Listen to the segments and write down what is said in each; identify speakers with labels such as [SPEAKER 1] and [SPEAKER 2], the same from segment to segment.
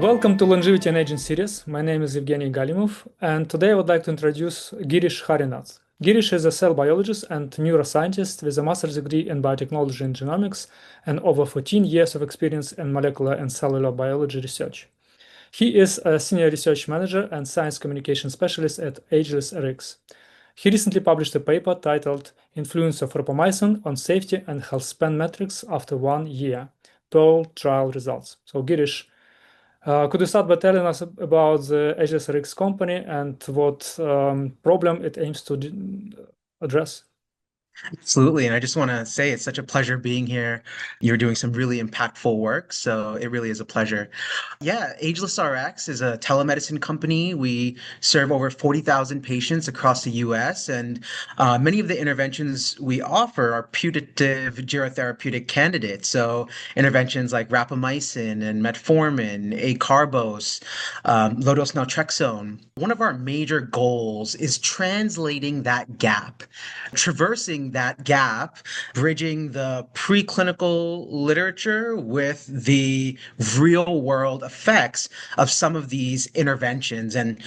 [SPEAKER 1] Welcome to Longevity and Aging series. My name is Evgeniy Galimov, and today I would like to introduce Girish Harinath. Girish is a cell biologist and neuroscientist with a master's degree in biotechnology and genomics and over 14 years of experience in molecular and cellular biology research. He is a senior research manager and science communication specialist at AgelessRx. He recently published a paper titled Influence of Rapamycin on Safety and Healthspan Metrics After 1 Year, Pearl Trial Results. So Girish, could you start by telling us about the AgelessRx company and what problem it aims to address?
[SPEAKER 2] Absolutely. And I just want to say it's such a pleasure being here. You're doing some really impactful work. So it really is a pleasure. Yeah, AgelessRx is a telemedicine company. We serve over 40,000 patients across the US. And many of the interventions we offer are putative gerotherapeutic candidates. So interventions like rapamycin and metformin, acarbose, low-dose naltrexone. One of our major goals is translating that gap, traversing that gap, bridging the preclinical literature with the real world effects of some of these interventions. And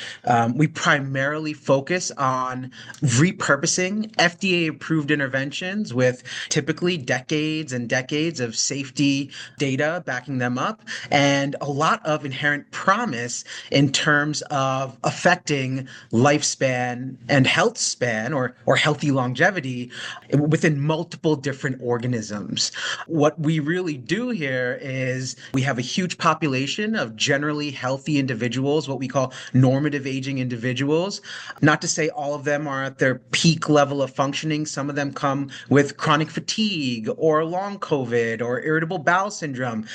[SPEAKER 2] we primarily focus on repurposing FDA approved interventions with typically decades and decades of safety data backing them up, and a lot of inherent promise in terms of affecting lifespan and health span or healthy longevity within multiple different organisms. What we really do here is we have a huge population of generally healthy individuals, what we call normative aging individuals. Not to say all of them are at their peak level of functioning. Some of them come with chronic fatigue or long COVID or irritable bowel syndrome,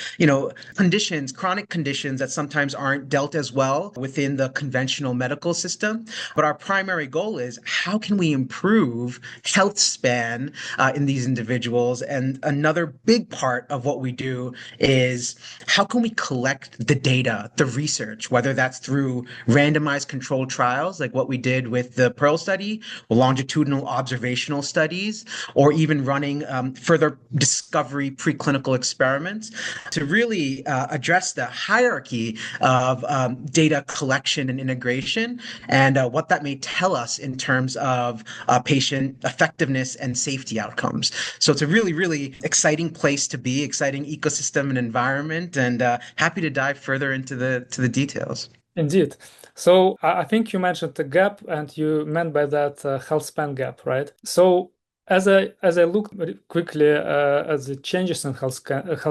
[SPEAKER 2] conditions, chronic conditions that sometimes aren't dealt as well within the conventional medical system. But our primary goal is how can we improve health span in these individuals? And another big part of what we do is how can we collect the data, the research, whether that's through randomized controlled trials, like what we did with the Pearl study, longitudinal observational studies, or even running further discovery preclinical experiments to really address the hierarchy of data collection and integration and what that may tell us in terms of patient effectiveness and safety outcomes. So it's a really, really exciting place to be, exciting ecosystem and environment, and happy to dive further into the details.
[SPEAKER 1] Indeed. So I think you mentioned the gap, and you meant by that health span gap, right? So as I looked very quickly at the changes in health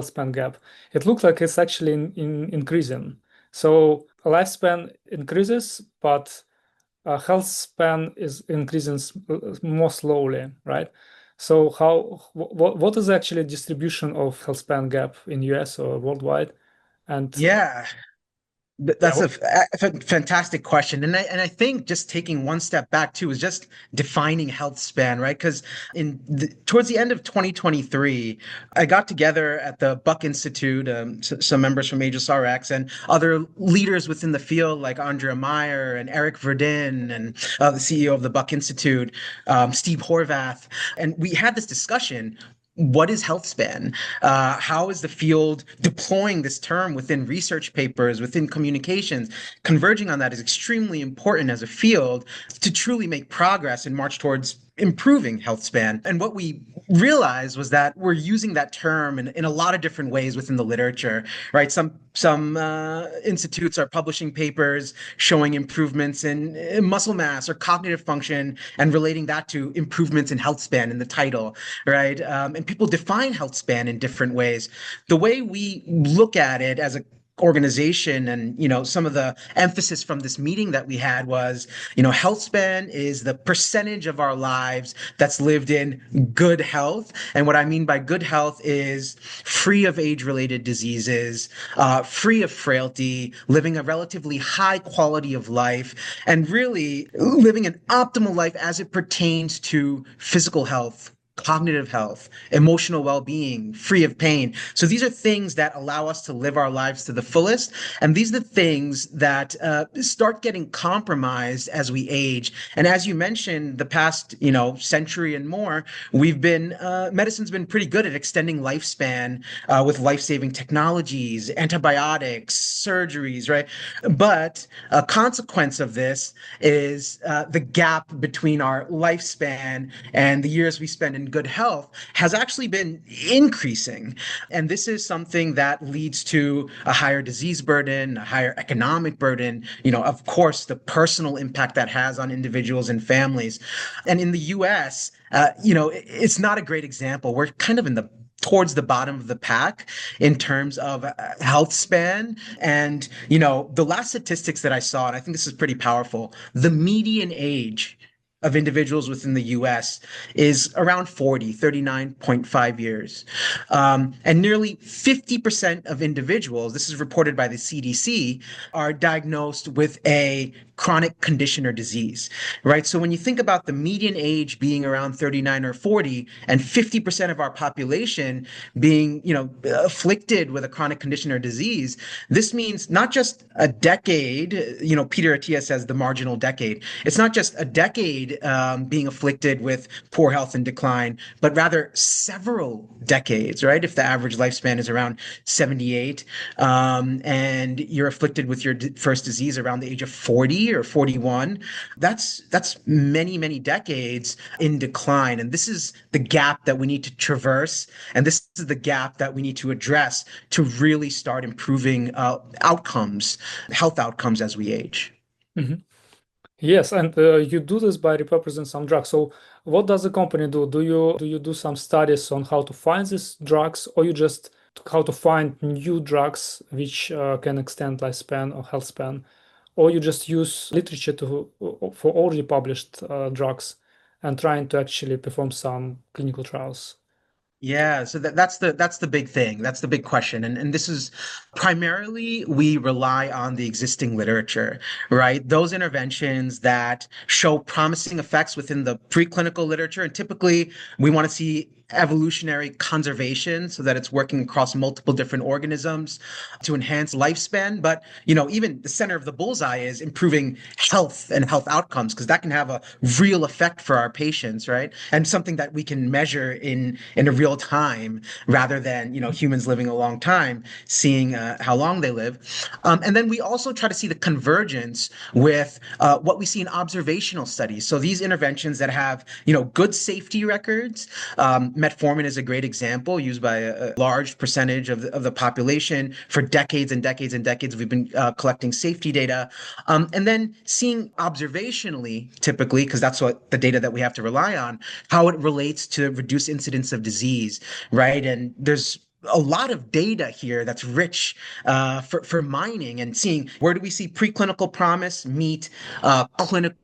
[SPEAKER 1] span gap, it looked like it's actually increasing. So lifespan increases, but health span is increasing more slowly, right? So what is actually distribution of health span gap in US or worldwide? And
[SPEAKER 2] Yeah,
[SPEAKER 1] yeah,
[SPEAKER 2] That's a fantastic question. And I think just taking one step back too is just defining health span, right? Because towards the end of 2023, I got together at the Buck Institute, some members from AgelessRx and other leaders within the field like Andrea Meyer and Eric Verdin and the CEO of the Buck Institute, Steve Horvath. And we had this discussion. What is health span? How is the field deploying this term within research papers, within communications? Converging on that is extremely important as a field to truly make progress and march towards improving health span. And what we realized was that we're using that term in a lot of different ways within the literature, right? Some institutes are publishing papers showing improvements in muscle mass or cognitive function and relating that to improvements in health span in the title, right? And people define health span in different ways. The way we look at it as a organization and some of the emphasis from this meeting that we had was health span is the percentage of our lives that's lived in good health. And what I mean by good health is free of age-related diseases, free of frailty, living a relatively high quality of life, and really living an optimal life as it pertains to physical health, cognitive health, emotional well-being, free of pain. So these are things that allow us to live our lives to the fullest. And these are the things that start getting compromised as we age. And as you mentioned, the past, century and more, medicine's been pretty good at extending lifespan with life-saving technologies, antibiotics, surgeries, right? But a consequence of this is the gap between our lifespan and the years we spend in good health has actually been increasing. And this is something that leads to a higher disease burden, a higher economic burden, of course, the personal impact that has on individuals and families. And in the US, it's not a great example. We're kind of in the towards the bottom of the pack in terms of health span. And, the last statistics that I saw, and I think this is pretty powerful, the median age of individuals within the US is around 39.5 years. And nearly 50% of individuals, this is reported by the CDC, are diagnosed with a chronic condition or disease, right? So when you think about the median age being around 39 or 40 and 50% of our population being, afflicted with a chronic condition or disease, this means not just a decade, Peter Attia says the marginal decade. It's not just a decade being afflicted with poor health and decline, but rather several decades, right? If the average lifespan is around 78, and you're afflicted with your first disease around the age of 40 or 41, that's many, many decades in decline. And this is the gap that we need to traverse. And this is the gap that we need to address to really start improving health outcomes as we age.
[SPEAKER 1] Mhm. Yes, and you do this by repurposing some drugs. So what does the company do? Do you do some studies on how to find these drugs, or you just how to find new drugs which can extend lifespan or health span, or you just use literature for already published drugs and trying to actually perform some clinical trials?
[SPEAKER 2] Yeah, so that's the big thing. That's the big question. And this is primarily we rely on the existing literature, right? Those interventions that show promising effects within the preclinical literature. And typically we want to see evolutionary conservation so that it's working across multiple different organisms to enhance lifespan. But, even the center of the bullseye is improving health and health outcomes, because that can have a real effect for our patients, right? And something that we can measure in a real time rather than, humans living a long time, seeing how long they live. And then we also try to see the convergence with what we see in observational studies. So these interventions that have, good safety records, metformin is a great example used by a large percentage of the population for decades and decades and decades. We've been collecting safety data. And then seeing observationally, typically, because that's what the data that we have to rely on, how it relates to reduced incidence of disease, right? And there's a lot of data here that's rich for mining and seeing where do we see preclinical promise meet clinical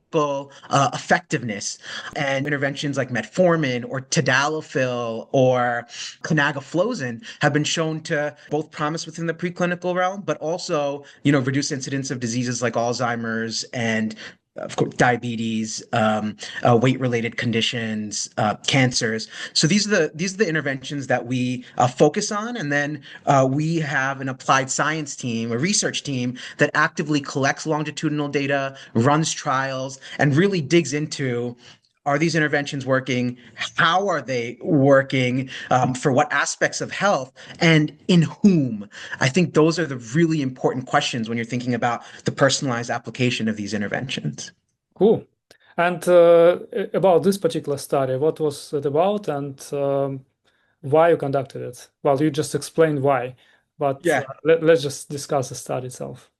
[SPEAKER 2] effectiveness. And interventions like metformin or tadalafil or canagliflozin have been shown to both promise within the preclinical realm, but also, reduce incidence of diseases like Alzheimer's and of course, diabetes, weight-related conditions, cancers. So these are the interventions that we focus on, and then we have an applied science team, a research team that actively collects longitudinal data, runs trials, and really digs into. Are these interventions working? How are they working? For what aspects of health? And in whom? I think those are the really important questions when you're thinking about the personalized application of these interventions.
[SPEAKER 1] Cool. And about this particular study, what was it about, and why you conducted it? Well, you just explained why, but
[SPEAKER 2] Yeah.
[SPEAKER 1] let's just discuss the study itself.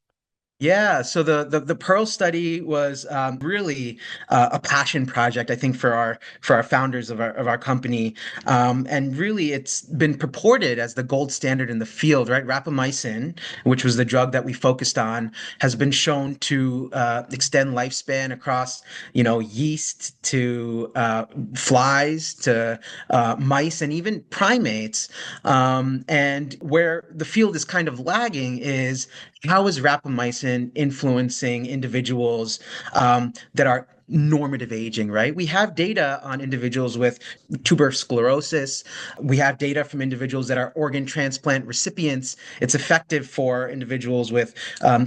[SPEAKER 2] Yeah, so the Pearl study was really a passion project, I think, for our founders of our company, and really it's been purported as the gold standard in the field, right? Rapamycin, which was the drug that we focused on, has been shown to extend lifespan across, yeast to flies to mice and even primates. And where the field is kind of lagging is how is rapamycin influencing individuals that are normative aging, right? We have data on individuals with tuberous sclerosis. We have data from individuals that are organ transplant recipients. It's effective for individuals with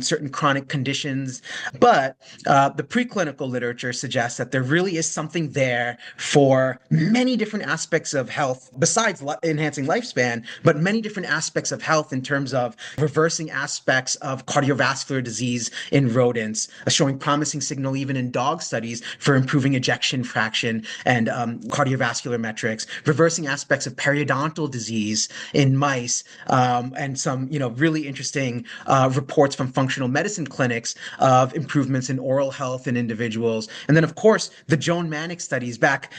[SPEAKER 2] certain chronic conditions. But the preclinical literature suggests that there really is something there for many different aspects of health, besides enhancing lifespan, but many different aspects of health in terms of reversing aspects of cardiovascular disease in rodents, showing promising signal even in dog studies for improving ejection fraction and cardiovascular metrics, reversing aspects of periodontal disease in mice, and some really interesting reports from functional medicine clinics of improvements in oral health in individuals. And then, of course, the Joan Manick studies back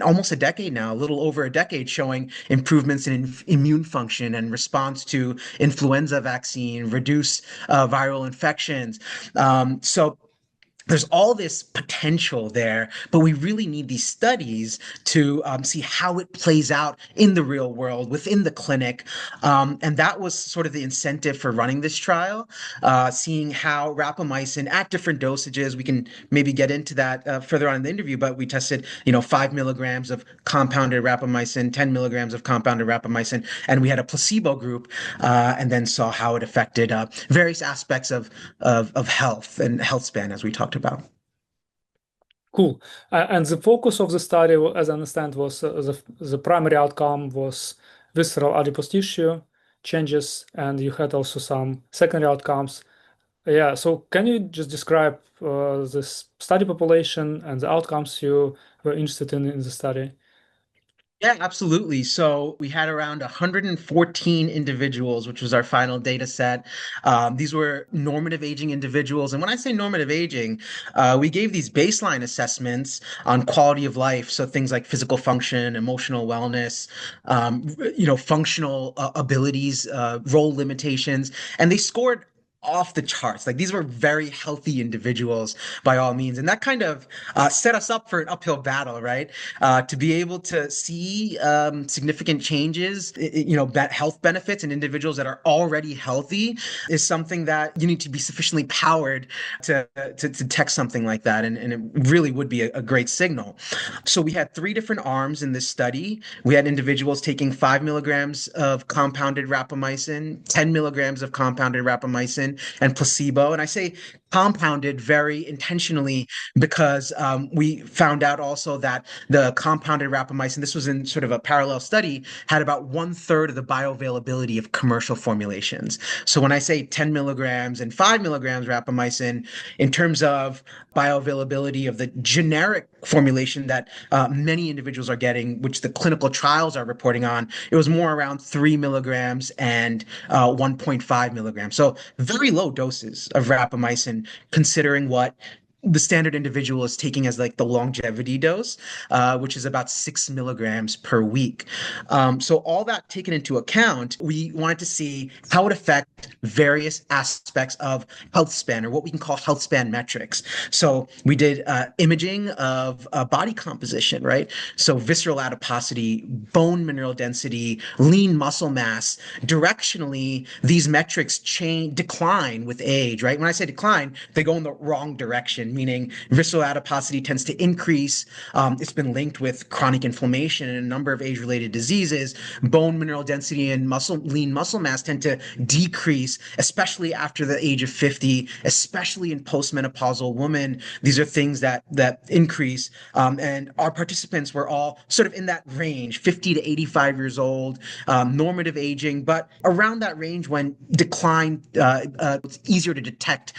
[SPEAKER 2] almost a decade now, a little over a decade, showing improvements in immune function and response to influenza vaccine, reduce viral infections. So there's all this potential there, but we really need these studies to see how it plays out in the real world, within the clinic. And that was sort of the incentive for running this trial, seeing how rapamycin at different dosages, we can maybe get into that further on in the interview, but we tested, 5 milligrams of compounded rapamycin, 10 milligrams of compounded rapamycin, and we had a placebo group, and then saw how it affected various aspects of health and health span, as we talked about.
[SPEAKER 1] Cool. And the focus of the study, as I understand, was the primary outcome was visceral adipose tissue changes, and you had also some secondary outcomes. Yeah, so can you just describe this study population and the outcomes you were interested in the study?
[SPEAKER 2] Yeah, absolutely. So we had around 114 individuals, which was our final data set. These were normative aging individuals. And when I say normative aging, we gave these baseline assessments on quality of life. So things like physical function, emotional wellness, functional abilities, role limitations, and they scored off the charts. Like these were very healthy individuals by all means. And that kind of set us up for an uphill battle, right? To be able to see significant changes, that health benefits in individuals that are already healthy is something that you need to be sufficiently powered to detect something like that. And it really would be a great signal. So we had three different arms in this study. We had individuals taking 5 milligrams of compounded rapamycin, 10 milligrams of compounded rapamycin, and placebo. And I say compounded very intentionally because we found out also that the compounded rapamycin, this was in sort of a parallel study, had about 1/3 of the bioavailability of commercial formulations. So when I say 10 milligrams and 5 milligrams rapamycin, in terms of bioavailability of the generic formulation that many individuals are getting, which the clinical trials are reporting on, it was more around 3 milligrams and 1.5 milligrams. So very low doses of rapamycin, considering what the standard individual is taking as like the longevity dose, which is about 6 milligrams per week. So all that taken into account, we wanted to see how it affect various aspects of health span, or what we can call health span metrics. So we did imaging of body composition, right? So visceral adiposity, bone mineral density, lean muscle mass. Directionally, these metrics decline with age, right? When I say decline, they go in the wrong direction, meaning visceral adiposity tends to increase. It's been linked with chronic inflammation and a number of age-related diseases. Bone mineral density and lean muscle mass tend to decrease, especially after the age of 50, especially in postmenopausal women. These are things that increase. And our participants were all sort of in that range, 50 to 85 years old, normative aging, but around that range when decline, it's easier to detect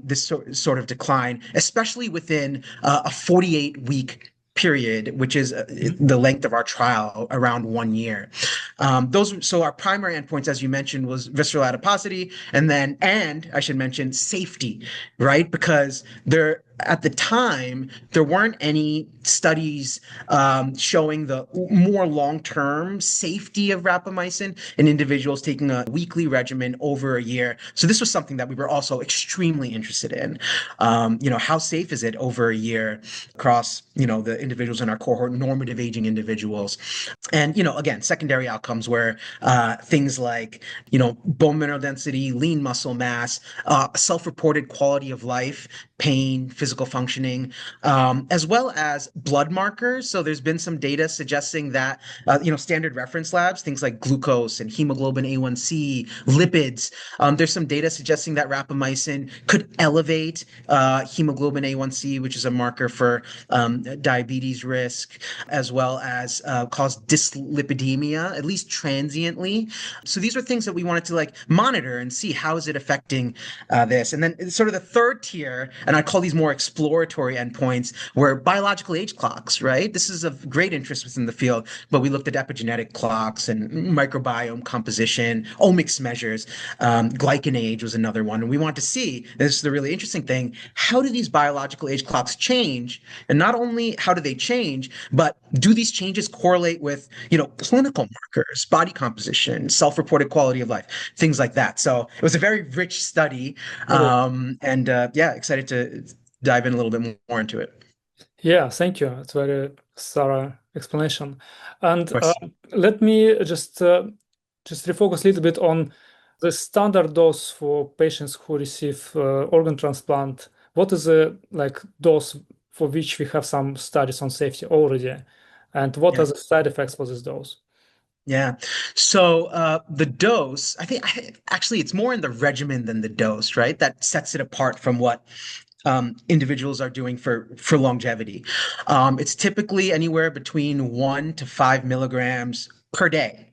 [SPEAKER 2] this sort of decline, especially within a 48-week period, which is the length of our trial, around 1 year. So our primary endpoints, as you mentioned, was visceral adiposity, and I should mention safety, right? Because at the time, there weren't any studies showing the more long-term safety of rapamycin in individuals taking a weekly regimen over a year. So this was something that we were also extremely interested in. How safe is it over a year across, the individuals in our cohort, normative aging individuals? And, again, secondary outcomes where things like, bone mineral density, lean muscle mass, self-reported quality of life, pain, physical functioning, as well as blood markers. So there's been some data suggesting that, standard reference labs, things like glucose and hemoglobin A1C, lipids. There's some data suggesting that rapamycin could elevate hemoglobin A1C, which is a marker for diabetes risk, as well as cause dyslipidemia, at least transiently. So these are things that we wanted to monitor and see how is it affecting this. And then sort of the third tier, and I call these more exploratory endpoints, were biological age clocks, right? This is of great interest within the field, but we looked at epigenetic clocks and microbiome composition, omics measures. Glycan age was another one. And we want to see, this is the really interesting thing, how do these biological age clocks change? And not only how do they change, but do these changes correlate with, clinical markers, body composition, self-reported quality of life, things like that. So it was a very rich study. Yeah, excited to dive in a little bit more into it.
[SPEAKER 1] Yeah, thank you. It's very thorough explanation. And
[SPEAKER 2] Of course.
[SPEAKER 1] let me just refocus a little bit on the standard dose for patients who receive organ transplant. What is the dose for which we have some studies on safety already, and what are
[SPEAKER 2] Yeah.
[SPEAKER 1] the side effects for this dose?
[SPEAKER 2] Yeah. So the dose, actually it's more in the regimen than the dose, right? That sets it apart from what individuals are doing for longevity. It's typically anywhere between 1 to 5 milligrams per day.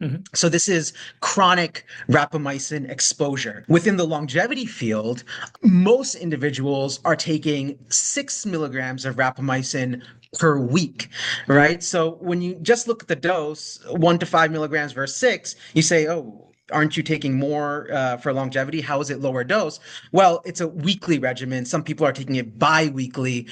[SPEAKER 1] Mhm.
[SPEAKER 2] So this is chronic rapamycin exposure. Within the longevity field, most individuals are taking 6 milligrams of rapamycin per week, right? So when you just look at the dose, 1 to 5 milligrams versus six, you say, oh, aren't you taking more for longevity? How is it lower dose? Well, it's a weekly regimen. Some people are taking it bi-weekly.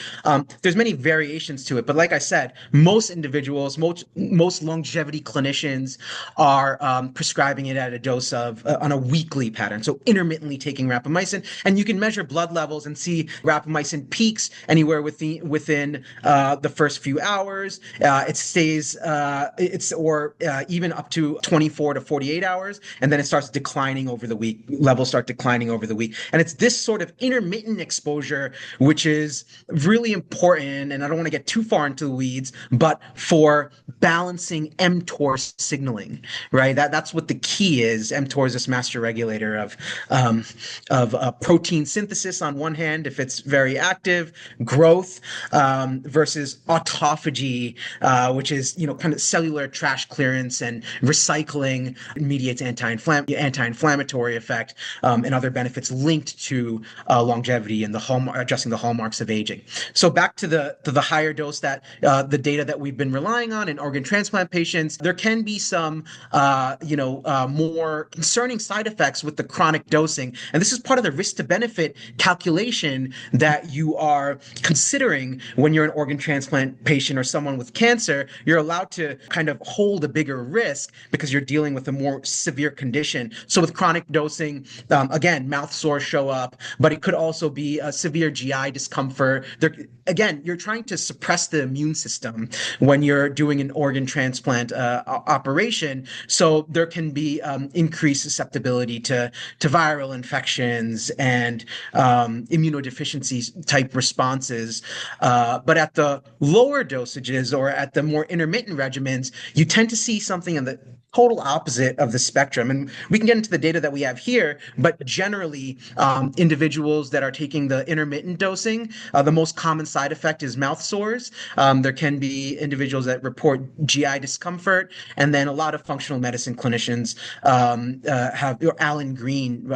[SPEAKER 2] There's many variations to it, but like I said, most individuals, most longevity clinicians are prescribing it at a dose of on a weekly pattern, so intermittently taking rapamycin, and you can measure blood levels and see rapamycin peaks anywhere within the first few hours. It stays, even up to 24 to 48 hours, and then it starts declining over the week. Levels start declining over the week, and it's this sort of intermittent exposure which is really important. And I don't want to get too far into the weeds, but for balancing mTOR signaling, right? That's what the key is. mTOR is this master regulator of protein synthesis on one hand, if it's very active, growth, versus autophagy, which is kind of cellular trash clearance and recycling, mediates anti-inflammatory effect, and other benefits linked to longevity and adjusting the hallmarks of aging. So back to the higher dose that the data that we've been relying on in organ transplant patients, there can be some more concerning side effects with the chronic dosing. And this is part of the risk to benefit calculation that you are considering when you're an organ transplant patient or someone with cancer. You're allowed to kind of hold a bigger risk because you're dealing with a more severe condition. So with chronic dosing, again, mouth sores show up, but it could also be a severe GI discomfort. Again, you're trying to suppress the immune system when you're doing an organ transplant operation. So there can be increased susceptibility to viral infections and immunodeficiency type responses. But at the lower dosages or at the more intermittent regimens, you tend to see something in the total opposite of the spectrum. And we can get into the data that we have here, but generally, individuals that are taking the intermittent dosing, the most common side effect is mouth sores. There can be individuals that report GI discomfort, and then a lot of functional medicine clinicians Alan Green,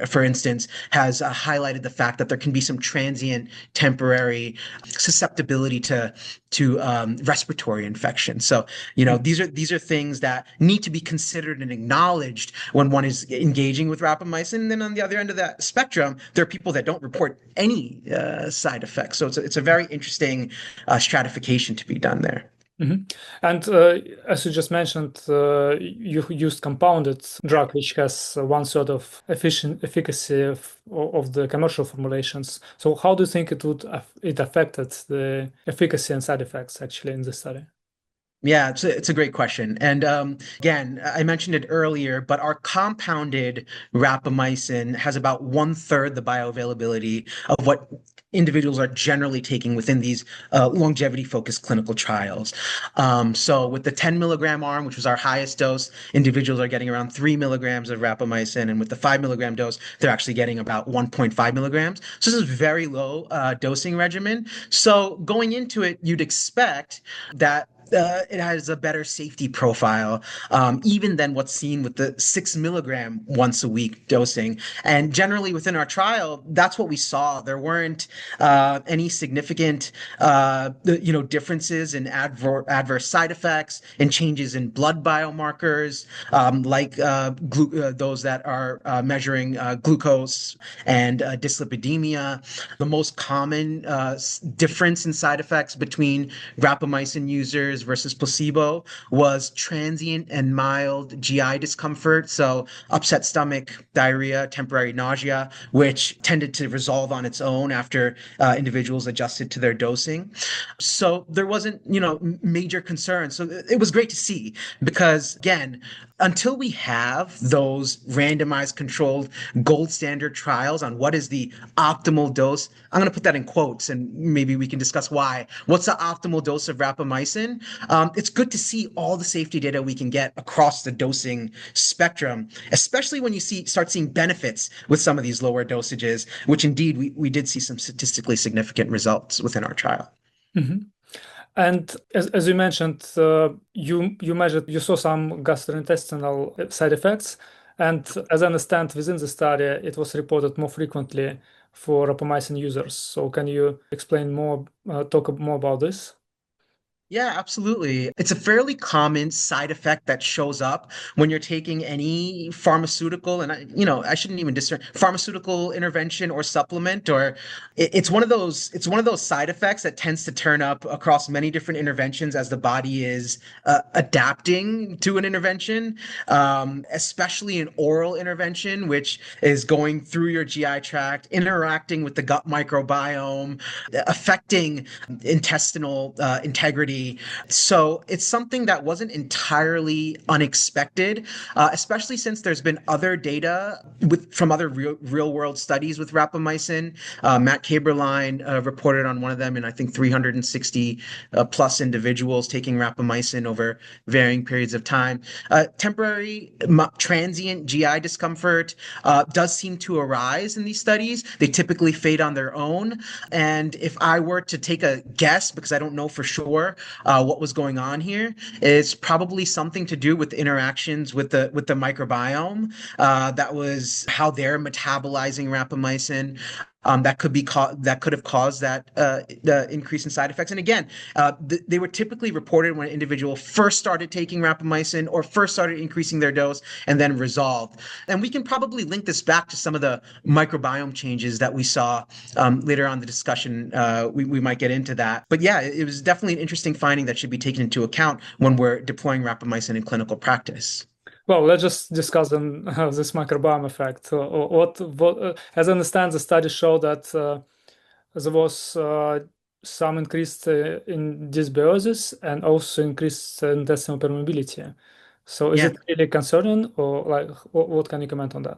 [SPEAKER 2] for instance, has highlighted the fact that there can be some transient, temporary susceptibility to respiratory infection. So, these are things that need to be considered and acknowledged when one is engaging with rapamycin. And then on the other end of that spectrum, there are people that don't report any side effects. So it's a very interesting stratification to be done there.
[SPEAKER 1] Mhm. And as you just mentioned, you used compounded drug, which has one sort of efficacy of the commercial formulations. So how do you think it affected the efficacy and side effects actually in this study?
[SPEAKER 2] Yeah, it's a great question. And again, I mentioned it earlier, but our compounded rapamycin has about one third the bioavailability of what individuals are generally taking within these longevity-focused clinical trials. So with the 10 milligram arm, which was our highest dose, individuals are getting around 3 milligrams of rapamycin, and with the 5 milligram dose, they're actually getting about 1.5 milligrams. So this is very low dosing regimen. So going into it, you'd expect that it has a better safety profile, even than what's seen with the 6 milligram once a week dosing. And generally within our trial, that's what we saw. There weren't any significant, differences in adverse side effects and changes in blood biomarkers, like those that are measuring glucose and dyslipidemia. The most common difference in side effects between rapamycin users versus placebo was transient and mild GI discomfort. So upset stomach, diarrhea, temporary nausea, which tended to resolve on its own after individuals adjusted to their dosing. So there wasn't, major concern. So it was great to see because again, until we have those randomized controlled gold standard trials on what is the optimal dose, I'm going to put that in quotes and maybe we can discuss why. What's the optimal dose of rapamycin? It's good to see all the safety data we can get across the dosing spectrum, especially when you start seeing benefits with some of these lower dosages, which indeed we did see some statistically significant results within our trial.
[SPEAKER 1] Mhm. And as you mentioned, you saw some gastrointestinal side effects, and as I understand, within the study, it was reported more frequently for rapamycin users. So can you explain more, talk more about this?
[SPEAKER 2] Yeah, absolutely. It's a fairly common side effect that shows up when you're taking any pharmaceutical, and I shouldn't even discern pharmaceutical intervention or supplement, or it's one of those side effects that tends to turn up across many different interventions as the body is adapting to an intervention, especially an oral intervention, which is going through your GI tract, interacting with the gut microbiome, affecting intestinal integrity. So it's something that wasn't entirely unexpected, especially since there's been other data from other real world studies with rapamycin. Matt Kaberlein reported on one of them in I think 360 plus individuals taking rapamycin over varying periods of time. Temporary transient GI discomfort does seem to arise in these studies. They typically fade on their own. And if I were to take a guess, because I don't know for sure what was going on here, it's probably something to do with interactions with the microbiome. That was how they're metabolizing rapamycin. That could have caused that the increase in side effects. And again, they were typically reported when an individual first started taking rapamycin or first started increasing their dose and then resolved. And we can probably link this back to some of the microbiome changes that we saw later on in the discussion. We might get into that. But yeah, it was definitely an interesting finding that should be taken into account when we're deploying rapamycin in clinical practice.
[SPEAKER 1] Well, let's just discuss then this microbiome effect. As I understand, the study showed that there was some increased in dysbiosis and also increased intestinal permeability. So, is
[SPEAKER 2] Yeah.
[SPEAKER 1] it really concerning, or like, what can you comment on that?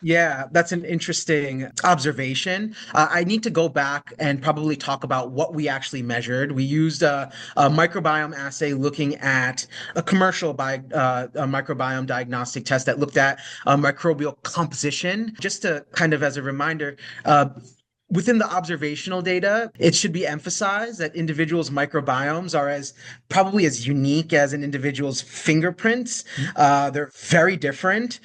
[SPEAKER 2] Yeah, that's an interesting observation. I need to go back and probably talk about what we actually measured. We used a microbiome assay looking at a microbiome diagnostic test that looked at microbial composition. Just to kind of as a reminder, within the observational data, it should be emphasized that individuals' microbiomes are as probably as unique as an individual's fingerprints. They're very different.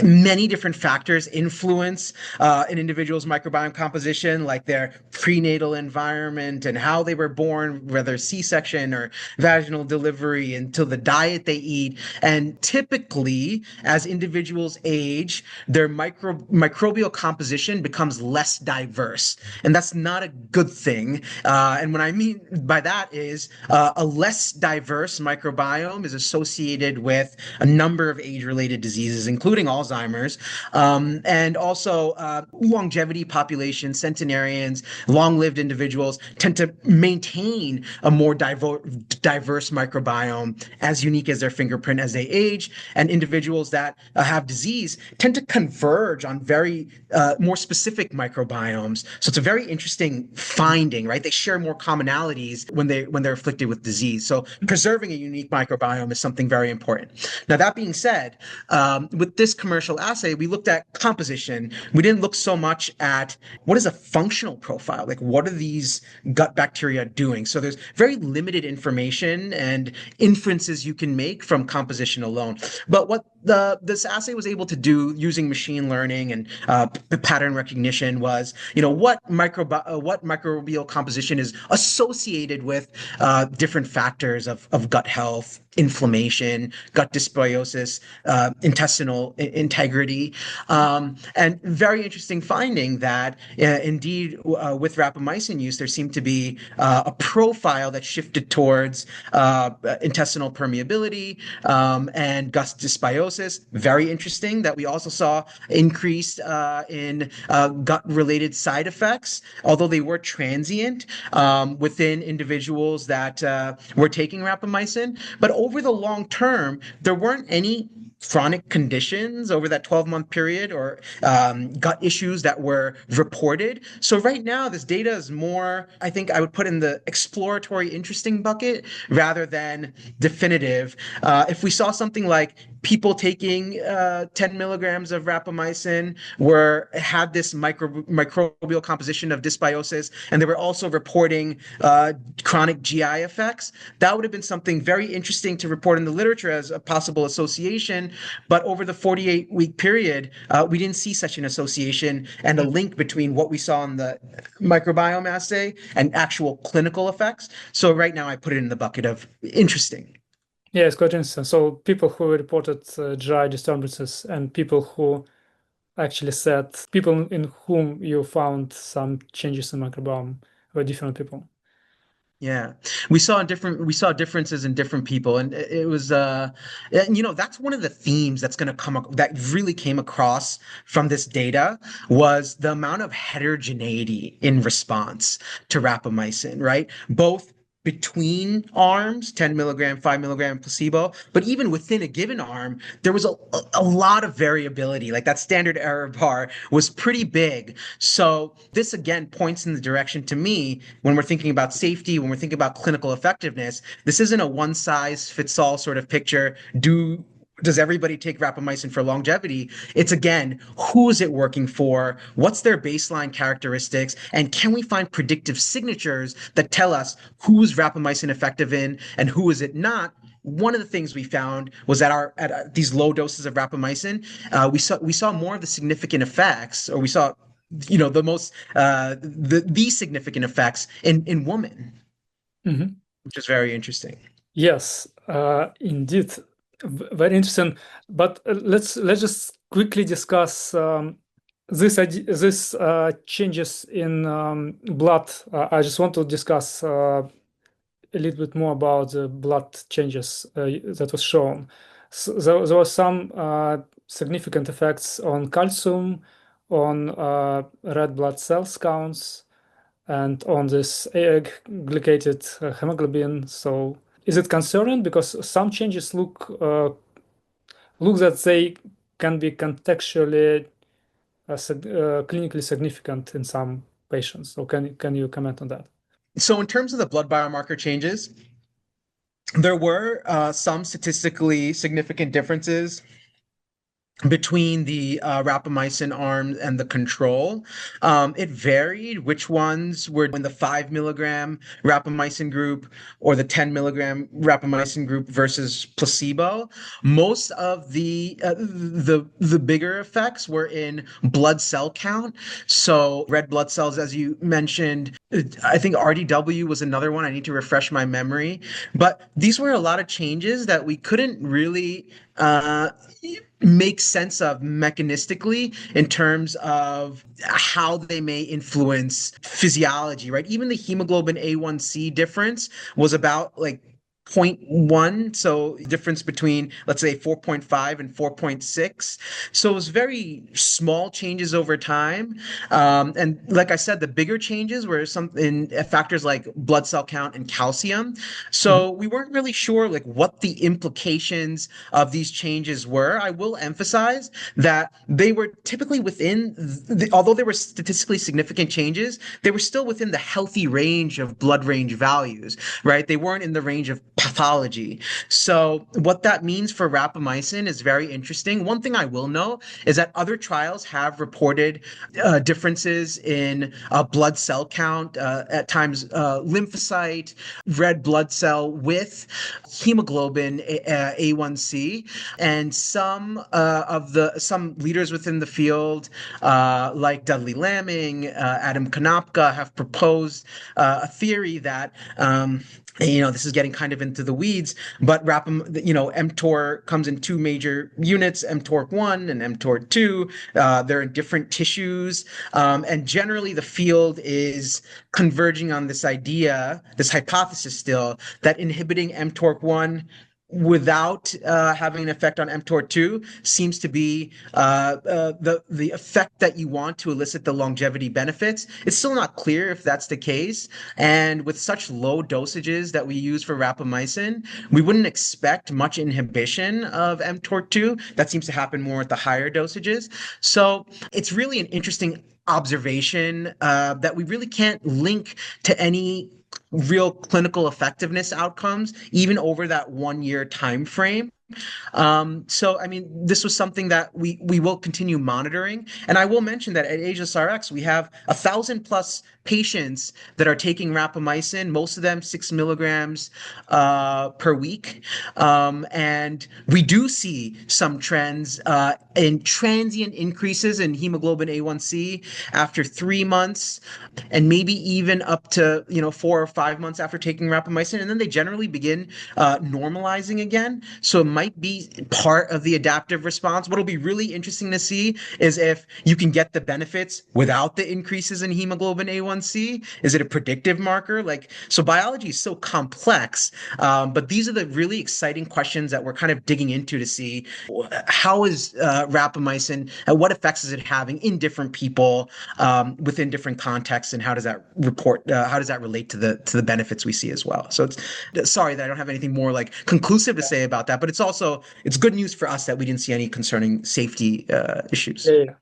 [SPEAKER 2] Many different factors influence an individual's microbiome composition, like their prenatal environment and how they were born, whether C-section or vaginal delivery, until the diet they eat. And typically, as individuals age, their microbial composition becomes less diverse, and that's not a good thing. And what I mean by that is a less diverse microbiome is associated with a number of age-related diseases, including Alzheimer's, and also longevity populations, centenarians, long-lived individuals tend to maintain a more diverse microbiome, as unique as their fingerprint as they age, and individuals that have disease tend to converge on very more specific microbiomes. So it's a very interesting finding, right? They share more commonalities when they're afflicted with disease. So preserving a unique microbiome is something very important. Now, that being said, with this commercial assay, we looked at composition. We didn't look so much at what is a functional profile, like what are these gut bacteria doing. So there's very limited information and inferences you can make from composition alone. But what this assay was able to do using machine learning and pattern recognition was, what microbial composition is associated with different factors of gut health, inflammation, gut dysbiosis, intestinal integrity, and very interesting finding that indeed with rapamycin use, there seemed to be a profile that shifted towards intestinal permeability and gut dysbiosis. Very interesting that we also saw increased in gut-related side effects, although they were transient within individuals that were taking rapamycin. But over the long term, there weren't any chronic conditions over that 12-month period or gut issues that were reported. So right now, this data is more, I think I would put in the exploratory interesting bucket rather than definitive. If we saw something like people taking 10 milligrams of rapamycin had this microbial composition of dysbiosis, and they were also reporting chronic GI effects, that would have been something very interesting to report in the literature as a possible association. But over the 48-week period, we didn't see such an association and a link between what we saw in the microbiome assay and actual clinical effects. So right now, I put it in the bucket of interesting.
[SPEAKER 1] Yeah, it's quite interesting. So people who reported GI disturbances and people who actually said people in whom you found some changes in microbiome were different people.
[SPEAKER 2] Yeah, we saw differences in different people, and it was and, that's one of the themes that's going to that really came across from this data was the amount of heterogeneity in response to rapamycin, right? Both between arms, 10 milligram, 5 milligram placebo, but even within a given arm, there was a lot of variability. Like that standard error bar was pretty big. So this again points in the direction to me when we're thinking about safety, when we're thinking about clinical effectiveness, this isn't a one size fits all sort of picture. Does everybody take rapamycin for longevity? It's again, who is it working for? What's their baseline characteristics? And can we find predictive signatures that tell us who's rapamycin effective in and who is it not? One of the things we found was that at these low doses of rapamycin, we saw more of the significant effects, or we saw, the most the significant effects in women,
[SPEAKER 1] Mhm.
[SPEAKER 2] which is very interesting.
[SPEAKER 1] Yes, indeed, very interesting. But let's just quickly discuss this changes in blood. I just want to discuss a little bit more about the blood changes that was shown. So there were some significant effects on calcium, on red blood cells counts, and on this glycated hemoglobin. So is it concerning? Because some changes look that they can be contextually clinically significant in some patients. So can you comment on that?
[SPEAKER 2] So in terms of the blood biomarker changes, there were some statistically significant differences between the rapamycin arm and the control. It varied which ones were in the 5 milligram rapamycin group or the 10 milligram rapamycin group versus placebo. Most of the bigger effects were in blood cell count. So red blood cells, as you mentioned, I think RDW was another one. I need to refresh my memory. But these were a lot of changes that we couldn't really make sense of mechanistically in terms of how they may influence physiology, right? Even the hemoglobin A1C difference was about like zero point 0.1, so difference between, let's say, 4.5 and 4.6. So it was very small changes over time. And like I said, the bigger changes were some in factors like blood cell count and calcium.
[SPEAKER 1] Mhm.
[SPEAKER 2] So we weren't really sure like what the implications of these changes were. I will emphasize that they were typically although they were statistically significant changes, they were still within the healthy range of blood range values, right? They weren't in the range of pathology. So what that means for rapamycin is very interesting. One thing I will know is that other trials have reported differences in blood cell count, at times lymphocyte, red blood cell with hemoglobin A1C, and some leaders within the field, like Dudley Lamming, Adam Konopka, have proposed a theory that. This is getting kind of into the weeds, but mTOR comes in two major units, mTOR1 and mTOR2. They're in different tissues. And generally, the field is converging on this idea, this hypothesis still, that inhibiting mTOR1 without having an effect on mTOR2 seems to be the effect that you want to elicit the longevity benefits. It's still not clear if that's the case. And with such low dosages that we use for rapamycin, we wouldn't expect much inhibition of mTOR2. That seems to happen more at the higher dosages. So it's really an interesting observation that we really can't link to any real clinical effectiveness outcomes, even over that 1 year time frame. So I mean, this was something that we will continue monitoring. And I will mention that at AgelessRx, we have 1,000+ patients that are taking rapamycin, most of them 6 mg per week. And we do see some trends in transient increases in hemoglobin A1C after 3 months, and maybe even up to 4 or 5 months after taking rapamycin, and then they generally begin normalizing again. So it might be part of the adaptive response. What'll be really interesting to see is if you can get the benefits without the increases in hemoglobin A1C. Is it a predictive marker? Like, so biology is so complex, but these are the really exciting questions that we're kind of digging into to see how is rapamycin, and what effects is it having in different people, within different contexts, and how does that relate to the benefits we see as well. So it's sorry that I don't have anything more like conclusive to say about that, but it's good news for us that we didn't see any concerning safety issues.
[SPEAKER 1] Yeah, yeah.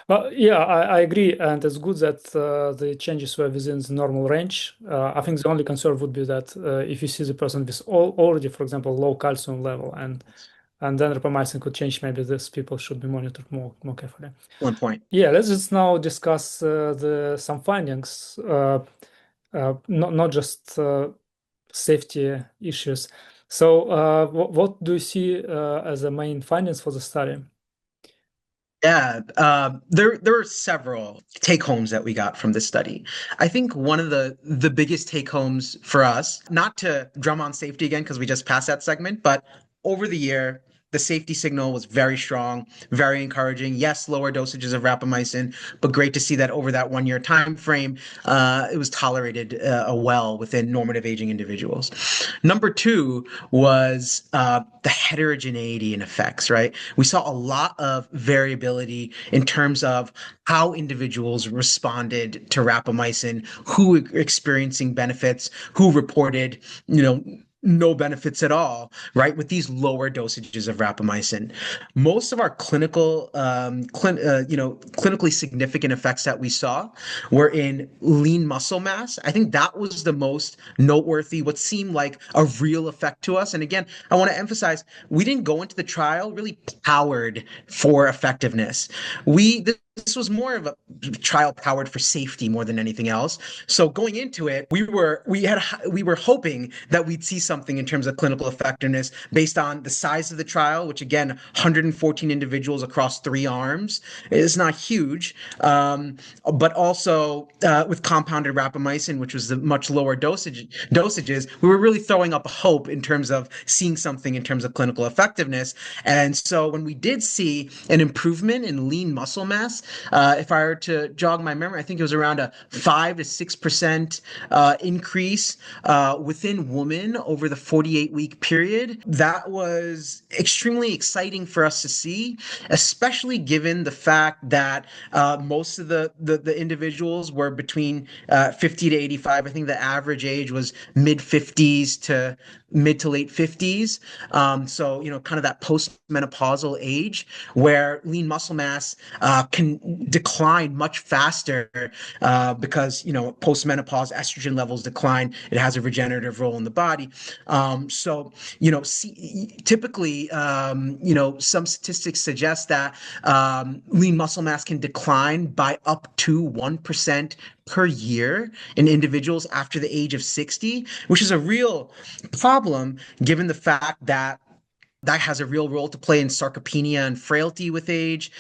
[SPEAKER 1] Well, yeah, I agree, and it's good that the changes were within the normal range. I think the only concern would be that if you see the person with already, for example, low calcium level, and then rapamycin could change, maybe these people should be monitored more carefully.
[SPEAKER 2] One point.
[SPEAKER 1] Yeah, let's just now discuss the some findings, not just safety issues. So, what do you see as the main findings for the study?
[SPEAKER 2] Yeah, there are several take homes that we got from this study. I think one of the biggest take homes for us, not to drum on safety again because we just passed that segment, but over the year, the safety signal was very strong, very encouraging. Yes, lower dosages of rapamycin, but great to see that over that 1 year time frame, it was tolerated well within normative aging individuals. Number two was the heterogeneity in effects, right? We saw a lot of variability in terms of how individuals responded to rapamycin, who were experiencing benefits, who reported, no benefits at all, right? With these lower dosages of rapamycin, most of our clinically significant effects that we saw were in lean muscle mass. I think that was the most noteworthy, what seemed like a real effect to us. And again, I want to emphasize, we didn't go into the trial really powered for effectiveness. This this was more of a trial powered for safety more than anything else. So going into it, we were hoping that we'd see something in terms of clinical effectiveness based on the size of the trial, which again, 114 individuals across 3 arms is not huge, but also with compounded rapamycin, which was the much lower dosages, we were really throwing up a hope in terms of seeing something in terms of clinical effectiveness. And so when we did see an improvement in lean muscle mass, if I were to jog my memory, I think it was around a 5 to 6% increase within women over the 48-week period. That was extremely exciting for us to see, especially given the fact that most of the individuals were between 50 to 85. I think the average age was mid 50s to mid to late 50s. So, kind of that postmenopausal age where lean muscle mass can decline much faster because, postmenopause estrogen levels decline. It has a regenerative role in the body. So, typically, some statistics suggest that lean muscle mass can decline by up to 1% per year in individuals after the age of 60, which is a real problem given the fact that that has a real role to play in sarcopenia and frailty with age.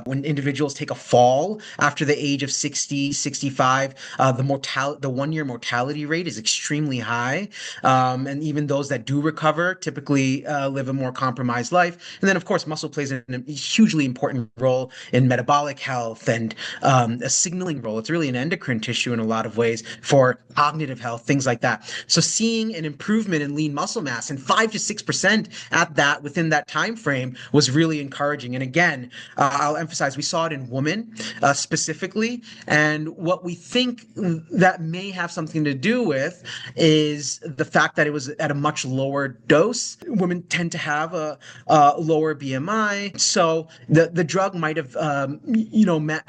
[SPEAKER 2] When individuals take a fall after the age of 60, 65, the 1 year mortality rate is extremely high. And even those that do recover typically live a more compromised life. And then, of course, muscle plays a hugely important role in metabolic health and a signaling role. It's really an endocrine tissue in a lot of ways for cognitive health, things like that. So seeing an improvement in lean muscle mass and 5 to 6% at that within that time frame was really encouraging. And again, I'll emphasize we saw it in women specifically, and what we think that may have something to do with is the fact that it was at a much lower dose. Women tend to have a lower BMI, so the drug might have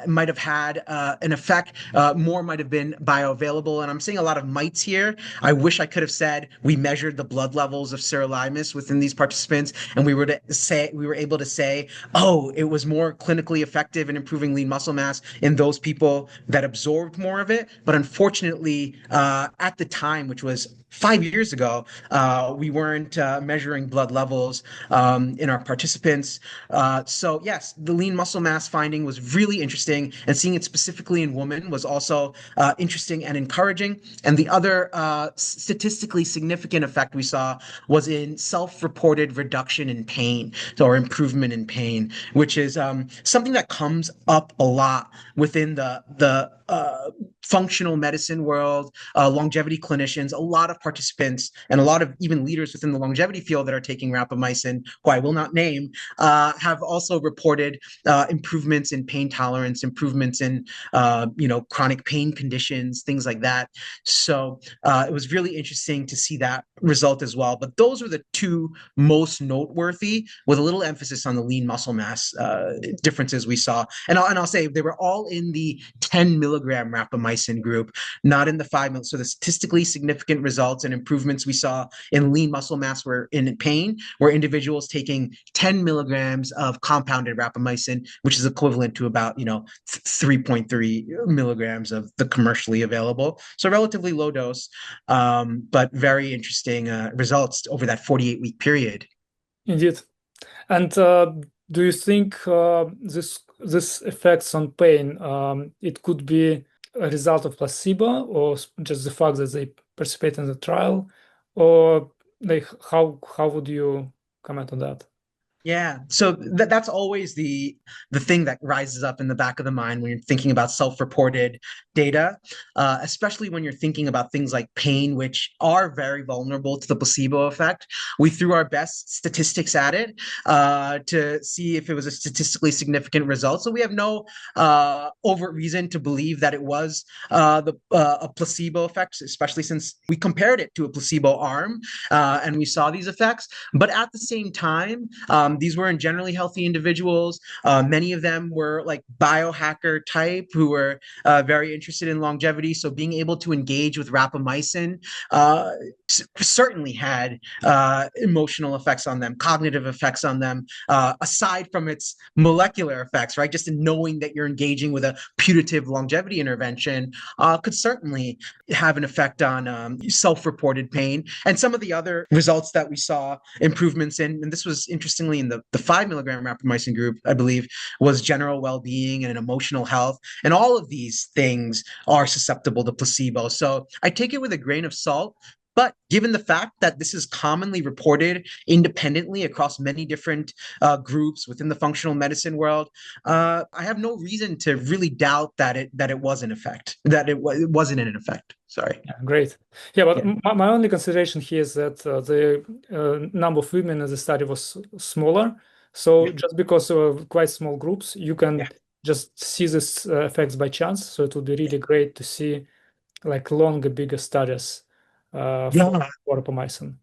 [SPEAKER 2] might have had an effect. More might have been bioavailable, and I'm seeing a lot of mites here. I wish I could have said we measured the blood levels of sirolimus within these participants, and we were able to say, oh, it was more clinically effective in improving lean muscle mass in those people that absorbed more of it. But unfortunately, at the time, which was 5 years ago, we weren't measuring blood levels in our participants. So yes, the lean muscle mass finding was really interesting, and seeing it specifically in women was also interesting and encouraging. And the other statistically significant effect we saw was in self-reported reduction in pain, or improvement in pain, which is something that comes up a lot within the functional medicine world, longevity clinicians, a lot of participants, and a lot of even leaders within the longevity field that are taking rapamycin, who I will not name, have also reported improvements in pain tolerance, improvements in chronic pain conditions, things like that. So it was really interesting to see that result as well. But those were the two most noteworthy, with a little emphasis on the lean muscle mass differences we saw. And I'll say they were all in the 10 milligram rapamycin group, not in the 5 mil. So the statistically significant results and improvements we saw in lean muscle mass were in pain, were individuals taking 10 milligrams of compounded rapamycin, which is equivalent to about 3.3 milligrams of the commercially available. So relatively low dose, but very interesting results over that 48-week period.
[SPEAKER 1] Indeed. And do you think this effects on pain, it could be a result of placebo, or just the fact that they participate in the trial, or like how would you comment on that?
[SPEAKER 2] Yeah, so that's always the thing that rises up in the back of the mind when you're thinking about self-reported data, especially when you're thinking about things like pain, which are very vulnerable to the placebo effect. We threw our best statistics at it to see if it was a statistically significant result. So we have no overt reason to believe that it was a placebo effect, especially since we compared it to a placebo arm and we saw these effects. But at the same time, These were in generally healthy individuals. Many of them were like biohacker type who were very interested in longevity. So being able to engage with rapamycin certainly had emotional effects on them, cognitive effects on them, aside from its molecular effects, right? Just in knowing that you're engaging with a putative longevity intervention could certainly have an effect on self-reported pain. And some of the other results that we saw improvements in, and this was interestingly in the 5 milligram rapamycin group, I believe, was general well-being and emotional health. And all of these things are susceptible to placebo. So I take it with a grain of salt. But given the fact that this is commonly reported independently across many different groups within the functional medicine world, I have no reason to really doubt that it was in effect, that it wasn't in effect. Sorry.
[SPEAKER 1] Yeah, great. Yeah, but
[SPEAKER 2] Yeah.
[SPEAKER 1] my only consideration here is that the number of women in the study was smaller. So
[SPEAKER 2] Yeah.
[SPEAKER 1] just because of quite small groups, you
[SPEAKER 2] Yeah.
[SPEAKER 1] can just see these effects by chance. So it would be really great to see like longer, bigger studies
[SPEAKER 2] Yeah.
[SPEAKER 1] for rapamycin.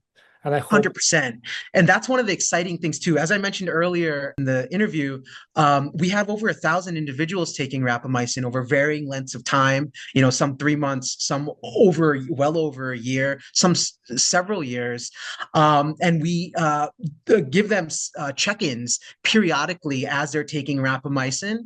[SPEAKER 1] And I hope,
[SPEAKER 2] 100%. And that's one of the exciting things too. As I mentioned earlier in the interview, we have over 1,000 individuals taking rapamycin over varying lengths of time, some 3 months, some well over a year, some several years. And we give them check-ins periodically as they're taking rapamycin.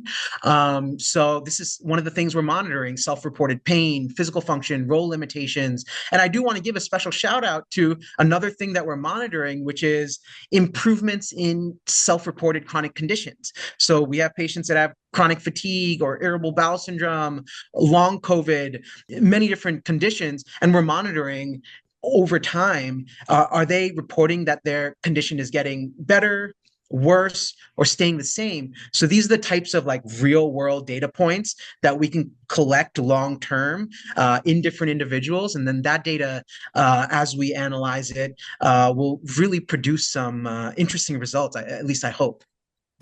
[SPEAKER 2] So this is one of the things we're monitoring: self-reported pain, physical function, role limitations. And I do want to give a special shout out to another thing that we're monitoring, which is improvements in self-reported chronic conditions. So we have patients that have chronic fatigue or irritable bowel syndrome, long COVID, many different conditions, and we're monitoring over time. Are they reporting that their condition is getting better, worse, or staying the same? So these are the types of like real world data points that we can collect long term in different individuals, and then that data, as we analyze it, will really produce some interesting results. At least I hope.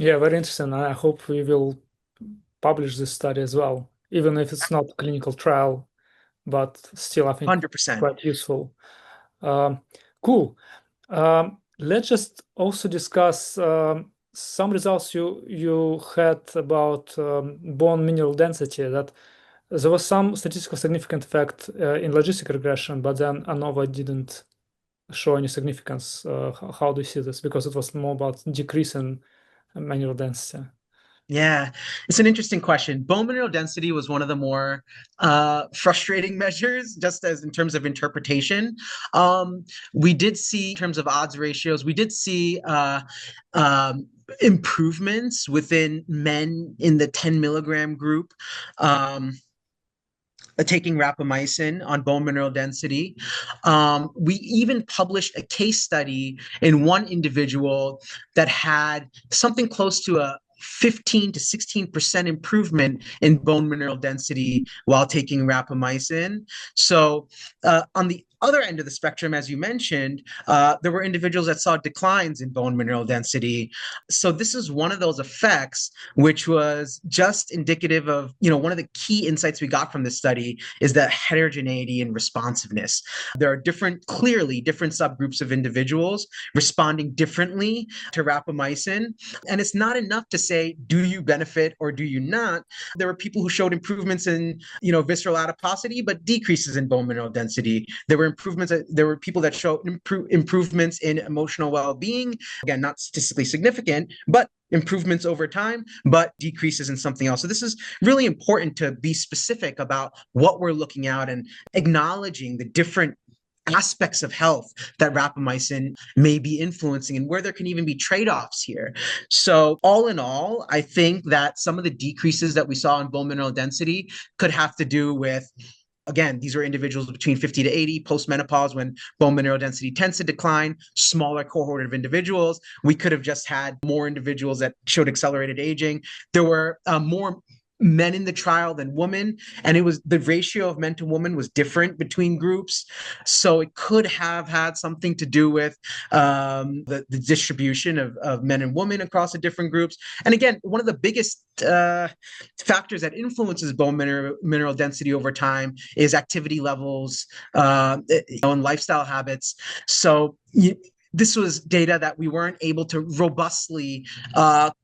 [SPEAKER 1] yeah, very interesting. I hope we will publish this study as well, even if it's not a clinical trial, but still, I think
[SPEAKER 2] 100%.
[SPEAKER 1] quite useful. Um, cool. Let's just also discuss some results you had about bone mineral density. That there was some statistical significant effect in logistic regression, but then ANOVA didn't show any significance. How do you see this? Because it was more about decreasing mineral density.
[SPEAKER 2] Yeah, it's an interesting question. Bone mineral density was one of the more frustrating measures, just as in terms of interpretation. We did see, in terms of odds ratios, we did see improvements within men in the 10 milligram group. Taking rapamycin on bone mineral density. We even published a case study in one individual that had something close to a 15 to 16% improvement in bone mineral density while taking rapamycin. So on the other end of the spectrum, as you mentioned, there were individuals that saw declines in bone mineral density. So this is one of those effects which was just indicative of, one of the key insights we got from this study is that heterogeneity and responsiveness. There are clearly different subgroups of individuals responding differently to rapamycin. And it's not enough to say, do you benefit or do you not? There were people who showed improvements in, visceral adiposity, but decreases in bone mineral density. There were people that showed improvements in emotional well-being. Again, not statistically significant, but improvements over time, but decreases in something else. So this is really important to be specific about what we're looking at and acknowledging the different aspects of health that rapamycin may be influencing and where there can even be trade-offs here. So all in all, I think that some of the decreases that we saw in bone mineral density could have to do with, again, these are individuals between 50 to 80, post-menopause, when bone mineral density tends to decline, smaller cohort of individuals. We could have just had more individuals that showed accelerated aging. There were more men in the trial than women, and the ratio of men to women was different between groups. So it could have had something to do with the distribution of men and women across the different groups. And again, one of the biggest factors that influences bone mineral density over time is activity levels and lifestyle habits. So this was data that we weren't able to robustly